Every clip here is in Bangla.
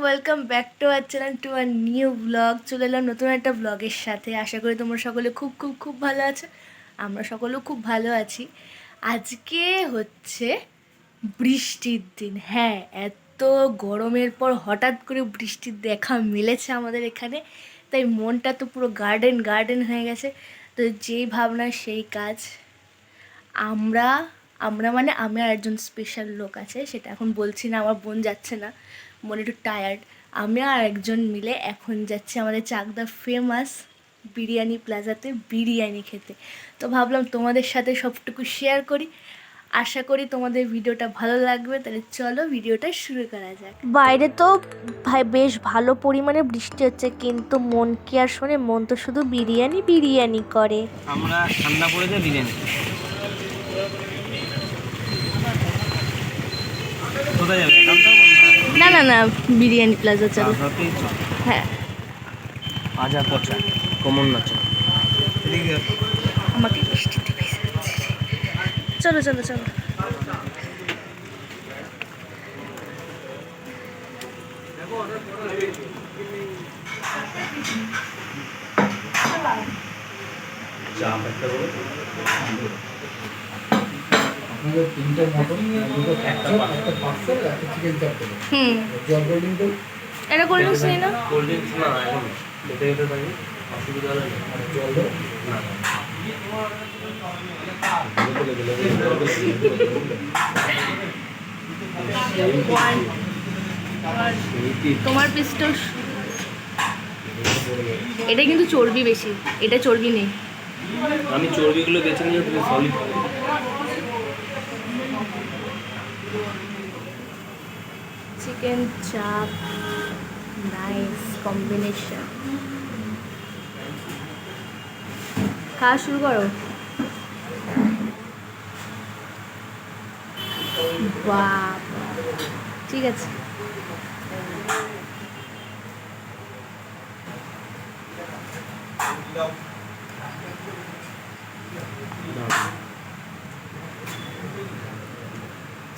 Welcome back to our channel to our new blog. চলে এলাম নতুন একটা ব্লগের সাথে। আশা করি তোমরা সকলে খুব খুব খুব ভালো আছো। আমরা সকলেও খুব ভালো আছি। আজকে হচ্ছে বৃষ্টির দিন। হ্যাঁ, এত গরমের পর হঠাৎ করে বৃষ্টির দেখা মিলেছে আমাদের এখানে, তাই মনটা তো পুরো গার্ডেন গার্ডেন হয়ে গেছে। তো যেই ভাবনা সেই কাজ। আমরা আমরা মানে আমি আর একজন স্পেশাল লোক আছে, সেটা এখন বলছি না, আমার বোন যাচ্ছে না, বোন একটু টায়ার্ড। আমি আর একজন মিলে এখন যাচ্ছি আমাদের চাকদা ফেমাস বিরিয়ানি প্লাজাতে বিরিয়ানি খেতে। তো ভাবলাম তোমাদের সাথে সবটুকু শেয়ার করি। আশা করি তোমাদের ভিডিওটা ভালো লাগবে। তাহলে চলো ভিডিওটা শুরু করা যাক। বাইরে তো ভাই বেশ ভালো পরিমাণে বৃষ্টি হচ্ছে, কিন্তু মন কি আর শোনে, মন তো শুধু বিরিয়ানি বিরিয়ানি করে। আমরা ঠান্ডা পড়েছে বিরিয়ানি কোথায় যাবে? না না না, বিরিয়ানি প্লাজা চলো। হ্যাঁ, আজা পচা কমন নাচ আমাকে বৃষ্টিতে ভিজাচ্ছে। চলো চলো চলো। তিনটে মটন, দুটো একটা পার্সেল, একটা চিকেন চাপ দেবো। জল কোল্ড ড্রিঙ্ক এটা কোল্ড ড্রিঙ্কস নেই না? কোল্ড ড্রিঙ্কস না, এখন খেতে খেতে পারি, অসুবিধা হলে আর জল দেবো না। তোমার পিসটা এটা কিন্তু চর্বি বেশি, এটা চর্বি নেই। আমি চর্বিগুলো বেছে নিয়ে তুমি সলিড চিকেন চাপ, নাইস কম্বিনেশন। খাওয়া শুরু করো। বাহ, ঠিক আছে।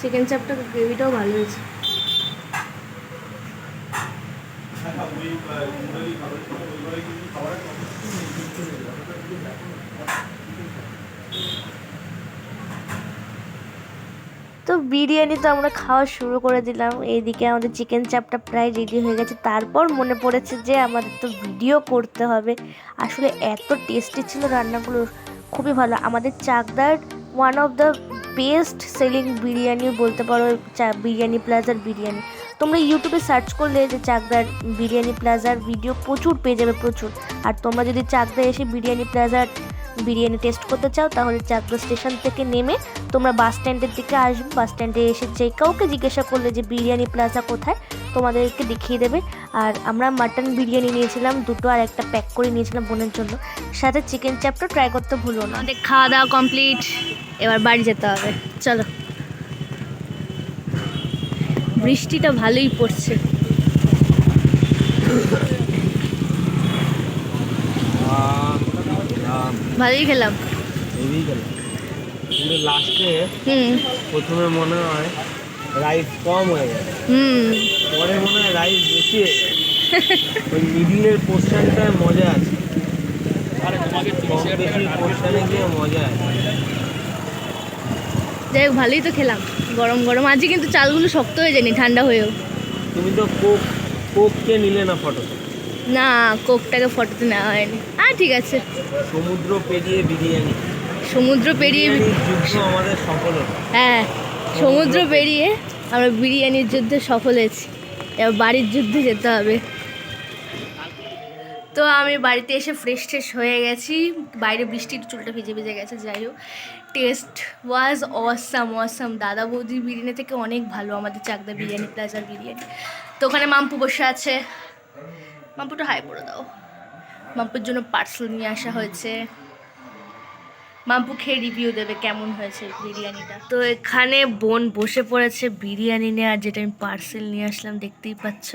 চিকেন চাপটা গ্রেভিটাও ভালো হয়েছে। তো বিরিয়ানি তো আমরা খাওয়া শুরু করে দিলাম। এইদিকে আমাদের চিকেন চাপটা প্রায় রেডি হয়ে গেছে। তারপর মনে পড়েছে যে আমাদের তো ভিডিও করতে হবে। আসলে এত টেস্টি ছিল রান্নাগুলো, খুবই ভালো। আমাদের চাকদার one of the best selling biryani বলতে পারো বিরিয়ানি প্লাজার বিরিয়ানি। তোমরা ইউটিউবে সার্চ করলে যে চাকদার বিরিয়ানি প্লাজার ভিডিও প্রচুর পেয়ে যাবে, প্রচুর। আর তোমরা যদি চাকদা এসে বিরিয়ানি প্লাজার বিরিয়ানি টেস্ট করতে চাও, তাহলে চাকদা স্টেশন থেকে নেমে তোমরা বাস স্ট্যান্ডের দিকে আসবে। বাস স্ট্যান্ডে এসে যে কাউকে জিজ্ঞাসা করলে যে বিরিয়ানি প্লাজা কোথায়, তোমাদেরকে দেখিয়ে দেবে। আর আমরা মাটন বিরিয়ানি নিয়েছিলাম দুটো, আর একটা প্যাক করে নিয়েছিলাম বোনের জন্য। সাথে চিকেন চাপটা ট্রাই করতে ভুলো না। আমাদের খাওয়া দাওয়া কমপ্লিট, এবার বাড়ি যেতে হবে। চলো। বৃষ্টিটা ভালোই পড়ছে। ভালোই খেলাম। কিন্তু লাস্টে প্রথমে মনে হয় রাইস কম হয়ে গেছে, পরে মনে হয় রাইস বেশি হয়ে গেছে। ওই মিডিলের পোর্শনটায় মজা আছে, কম বেশি পোর্শনে গিয়ে মজা আছে। যাই হোক, ভালোই তো খেলাম গরম গরম। আজকে কিন্তু চালগুলো শক্ত হয়ে যায়নি ঠান্ডা হয়েও। তুমি তো কোককে নিলে না ফটো? না, কোকটাকে ফটোতে নেওয়া হয়নি। ঠিক আছে। সমুদ্র পেরিয়ে বিরিয়ানি, সমুদ্র পেরিয়ে যুদ্ধ আমাদের সফল হলো। হ্যাঁ, সমুদ্র পেরিয়ে আমরা বিরিয়ানির যুদ্ধে সফল হয়েছি। এবার বাড়ির যুদ্ধে যেতে হবে। তো আমি বাড়িতে এসে ফ্রেশ ট্রেশ হয়ে গেছি। বাইরে বৃষ্টির চুলটা ভিজে ভিজে গেছে। যাই হোক, টেস্ট ওয়াজ অসাম অসাম। দাদা বৌদির বিরিয়ানি থেকে অনেক ভালো আমাদের চাকদা বিরিয়ানি প্লাজার বিরিয়ানি। তো ওখানে মাম্পু বসে আছে। মাম্পুটা হাই করে দাও। মাম্পুর জন্য পার্সেল নিয়ে আসা হয়েছে। মাম্পু খেয়ে রিভিউ দেবে কেমন হয়েছে বিরিয়ানিটা। তো এখানে বোন বসে পড়েছে বিরিয়ানি নিয়ে, আর যেটা আমি পার্সেল নিয়ে আসলাম দেখতেই পাচ্ছ।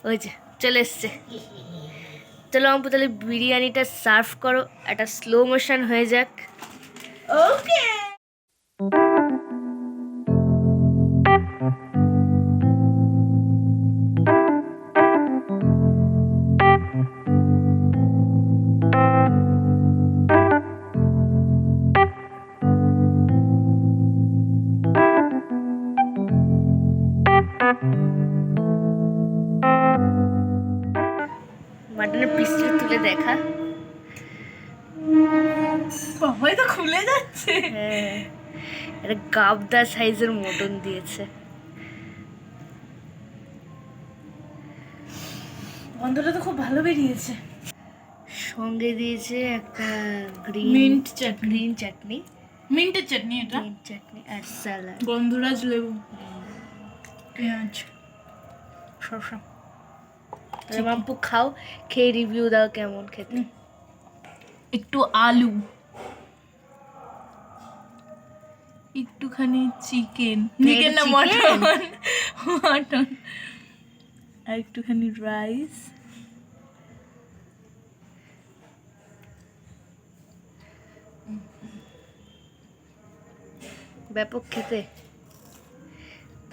ওই যে চলে এসছে। চলো মাম্পু, তাহলে বিরিয়ানিটা সার্ভ করো, একটা স্লো মোশন হয়ে যাক। ওকে। মাটনের পিসটা তুলে দেখা। বাবাই তো খুলে যাচ্ছে। হ্যাঁ, এটা গাবদা সাইজের মটন দিয়েছে। গন্ধটা তো খুব ভালো বেরিয়েছে। সঙ্গে দিয়েছে একটা মিন্ট চাটনি। গ্রিন চাটনি, মিন্টের চাটনি এটা। গ্রিন চাটনি আর স্যালাড, গন্ধরাজ লেবু, পেঁয়াজ, শসা। মাম্পু খাও, খেয়ে রিভিউ দাও কেমন খেতে। একটু আলু, একটুখানি চিকেন, চিকেন না মটন, মটন, আর একটুখানি রাইস। ব্যাপক খেতে।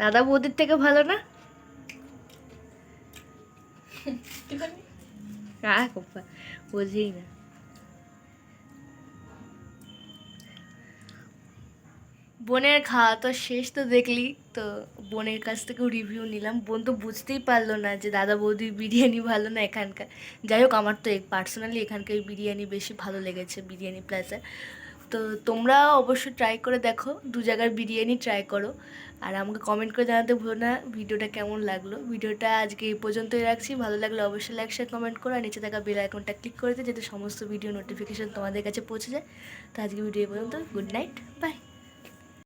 দাদা বৌদির থেকে ভালো না? বোঝেই না। বোনের খাওয়া তো শেষ, তো দেখলি তো। বোনের কাছ থেকেও রিভিউ নিলাম। বোন তো বুঝতেই পারলো না যে দাদা বৌদির বিরিয়ানি ভালো না এখানকার। যাই হোক, আমার তো পার্সোনালি এখানকার বিরিয়ানি বেশি ভালো লেগেছে, বিরিয়ানি প্লাজা। তো তোমরা অবশ্যই ট্রাই করে দেখো, দু জায়গার বিরিয়ানি ট্রাই করো। আর আমাকে কমেন্ট করে জানাতে ভুলো না ভিডিওটা কেমন লাগলো। ভিডিওটা আজকে এই পর্যন্তই রাখছি। ভালো লাগলে অবশ্যই লাইক শেয়ার কমেন্ট করো, আর নিচে থাকা বেল আইকনটা ক্লিক করে দিও যাতে সমস্ত ভিডিও নোটিফিকেশন তোমাদের কাছে পৌঁছে যায়। তো আজকে ভিডিও এই পর্যন্ত। Good night, by.